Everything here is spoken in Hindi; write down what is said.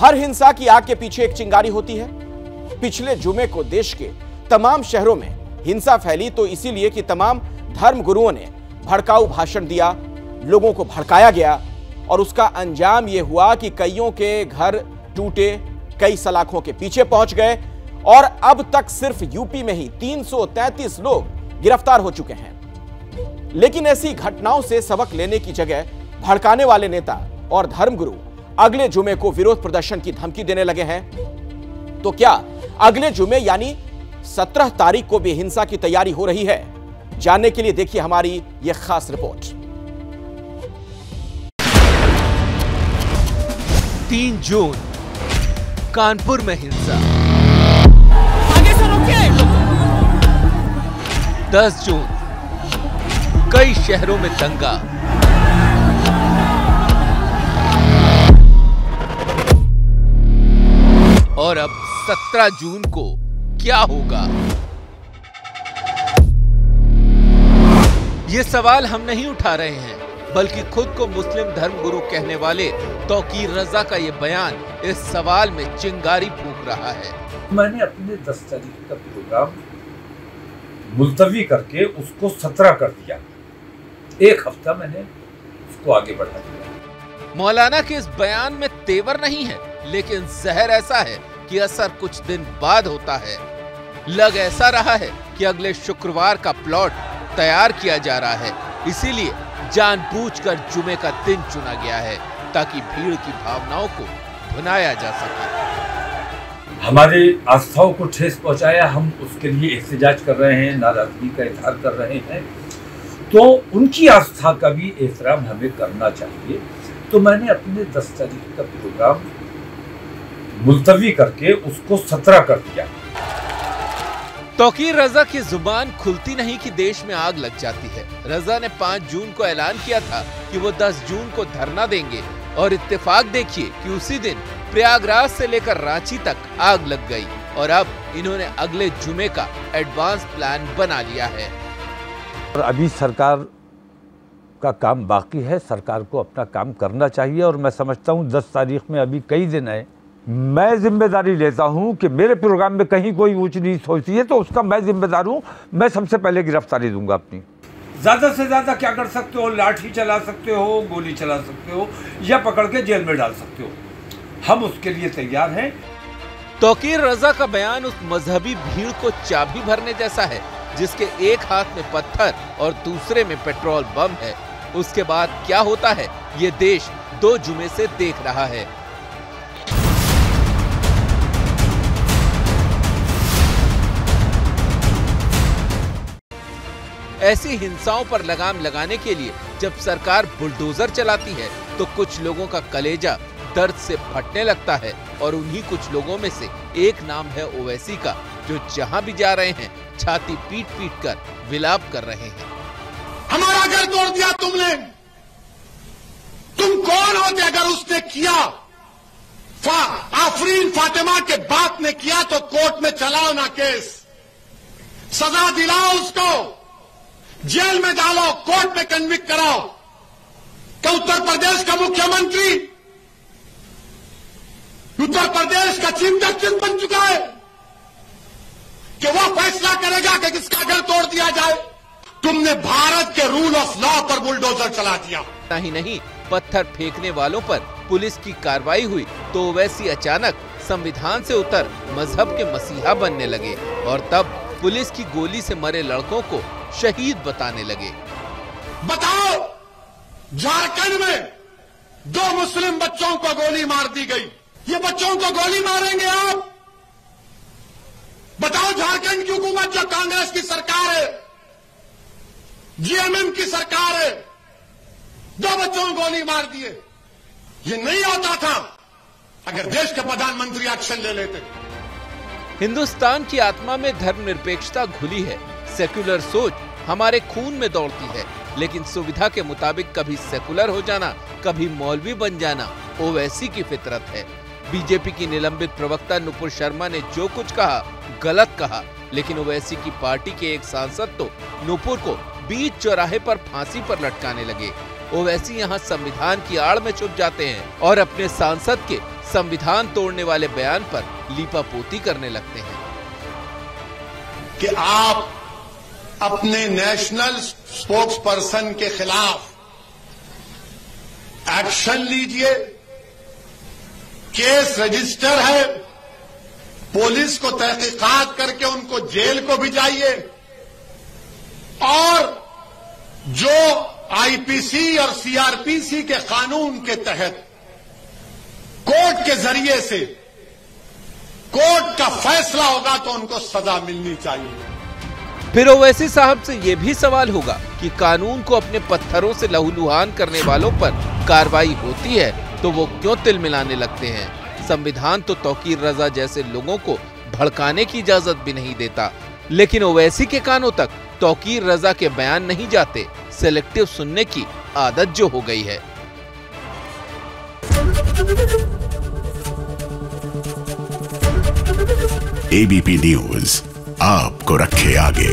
हर हिंसा की आग के पीछे एक चिंगारी होती है। पिछले जुमे को देश के तमाम शहरों में हिंसा फैली तो इसीलिए कि तमाम धर्म गुरुओं ने भड़काऊ भाषण दिया, लोगों को भड़काया गया और उसका अंजाम यह हुआ कि कईयों के घर टूटे, कई सलाखों के पीछे पहुंच गए और अब तक सिर्फ यूपी में ही 333 लोग गिरफ्तार हो चुके हैं। लेकिन ऐसी घटनाओं से सबक लेने की जगह भड़काने वाले नेता और धर्मगुरु अगले जुमे को विरोध प्रदर्शन की धमकी देने लगे हैं। तो क्या अगले जुमे यानी 17 तारीख को भी हिंसा की तैयारी हो रही है? जानने के लिए देखिए हमारी यह खास रिपोर्ट। 3 जून कानपुर में हिंसा, आगे से रोकिए। 10 जून कई शहरों में दंगा, और अब 17 जून को क्या होगा? ये सवाल हम नहीं उठा रहे हैं, बल्कि खुद को मुस्लिम धर्मगुरु कहने वाले तौकीर रजा का ये बयान इस सवाल में चिंगारी फूंक रहा है। मैंने अपने 10 तारीख का प्रोग्राम मुलतवी करके उसको 17 कर दिया। एक हफ्ता मैंने उसको आगे बढ़ा दिया। मौलाना के इस बयान में तेवर नहीं है, लेकिन जहर ऐसा है कि असर कुछ दिन बाद होता है। लग ऐसा रहा है कि अगले शुक्रवार का प्लॉट तैयार किया जा रहा है, इसीलिए जानबूझकर जुमे का दिन चुना गया है ताकि भीड़ की भावनाओं को भुनाया जा सके। हमारे आस्थाओं को ठेस पहुंचाया, हम उसके लिए एहतजाज कर रहे हैं, नाराजगी का इजहार कर रहे हैं, तो उनकी आस्था का भी एहतराम हमें करना चाहिए। तो मैंने अपने 10 तारीख का प्रोग्राम मुलतवी करके उसको 17 कर दिया। तौकीर रजा की जुबान खुलती नहीं कि देश में आग लग जाती है। रजा ने 5 जून को ऐलान किया था कि वो 10 जून को धरना देंगे और इत्तेफाक देखिए कि उसी दिन प्रयागराज से लेकर रांची तक आग लग गई और अब इन्होंने अगले जुमे का एडवांस प्लान बना लिया है। और अभी सरकार का काम बाकी है, सरकार को अपना काम करना चाहिए और मैं समझता हूँ 10 तारीख में अभी कई दिन है। मैं जिम्मेदारी लेता हूं कि मेरे प्रोग्राम में कहीं कोई ऊंच नीच होती है तो उसका मैं जिम्मेदार हूं। मैं सबसे पहले गिरफ्तारी दूंगा अपनी। ज्यादा से ज्यादा क्या कर सकते हो? लाठी चला सकते हो, गोली चला सकते हो या पकड़ के जेल में डाल सकते हो। हम उसके लिए तैयार हैं। तौकीर रजा का बयान उस मजहबी भीड़ को चाबी भरने जैसा है जिसके एक हाथ में पत्थर और दूसरे में पेट्रोल बम है। उसके बाद क्या होता है ये देश 2 जुमे से देख रहा है। ऐसी हिंसाओं पर लगाम लगाने के लिए जब सरकार बुलडोजर चलाती है तो कुछ लोगों का कलेजा दर्द से फटने लगता है और उन्हीं कुछ लोगों में से एक नाम है ओवैसी का, जो जहां भी जा रहे हैं छाती पीट पीट कर विलाप कर रहे हैं। हमारा घर तोड़ दिया तुमने, तुम कौन होते? अगर उसने किया, आफरीन फातिमा के बाप ने किया तो कोर्ट में चलाओ ना केस, सजा दिलाओ उसको, जेल में डालो, कोर्ट में कन्विक्ट कराओ। क्या उत्तर प्रदेश का मुख्यमंत्री उत्तर प्रदेश का चीफ जस्टिस बन चुका है कि वो फैसला करेगा कि किसका घर तोड़ दिया जाए? तुमने भारत के रूल ऑफ लॉ पर बुलडोजर चला दिया। ही नहीं, पत्थर फेंकने वालों पर पुलिस की कार्रवाई हुई तो ओवैसी अचानक संविधान से उतर मजहब के मसीहा बनने लगे और तब पुलिस की गोली से मरे लड़कों को शहीद बताने लगे। बताओ, झारखंड में 2 मुस्लिम बच्चों को गोली मार दी गई। ये बच्चों को गोली मारेंगे आप? बताओ, झारखंड की हुकूमत जो कांग्रेस की सरकार है, जीएमएम की सरकार है, 2 बच्चों को गोली मार दिए। ये नहीं होता था अगर देश के प्रधानमंत्री एक्शन ले लेते। हिंदुस्तान की आत्मा में धर्मनिरपेक्षता घुली है। सेक्युलर सोच हमारे खून में दौड़ती है, लेकिन सुविधा के मुताबिक कभी सेकुलर हो जाना, कभी मौलवी बन जाना ओवैसी की फितरत है। बीजेपी की निलंबित प्रवक्ता नुपुर शर्मा ने जो कुछ कहा गलत कहा, लेकिन ओवैसी की पार्टी के एक सांसद तो नुपुर को बीच चौराहे पर फांसी पर लटकाने लगे। ओवैसी यहाँ संविधान की आड़ में छुप जाते हैं और अपने सांसद के संविधान तोड़ने वाले बयान पर लीपापोती करने लगते हैं कि आप अपने नेशनल स्पोक्स पर्सन के खिलाफ एक्शन लीजिए, केस रजिस्टर है, पुलिस को तहकीकात करके उनको जेल को भिजाइए और जो आईपीसी और सीआरपीसी के कानून के तहत कोर्ट के जरिए से कोर्ट का फैसला होगा तो उनको सजा मिलनी चाहिए। फिर ओवैसी साहब से यह भी सवाल होगा कि कानून को अपने पत्थरों से लहूलुहान करने वालों पर कार्रवाई होती है तो वो क्यों तिल मिलाने लगते हैं। संविधान तो तौकीर रजा जैसे लोगों को भड़काने की इजाजत भी नहीं देता, लेकिन ओवैसी के कानों तक तौकीर रजा के बयान नहीं जाते। सेलेक्टिव सुनने की आदत जो हो गई है। एबीपी न्यूज आपको रखे आगे।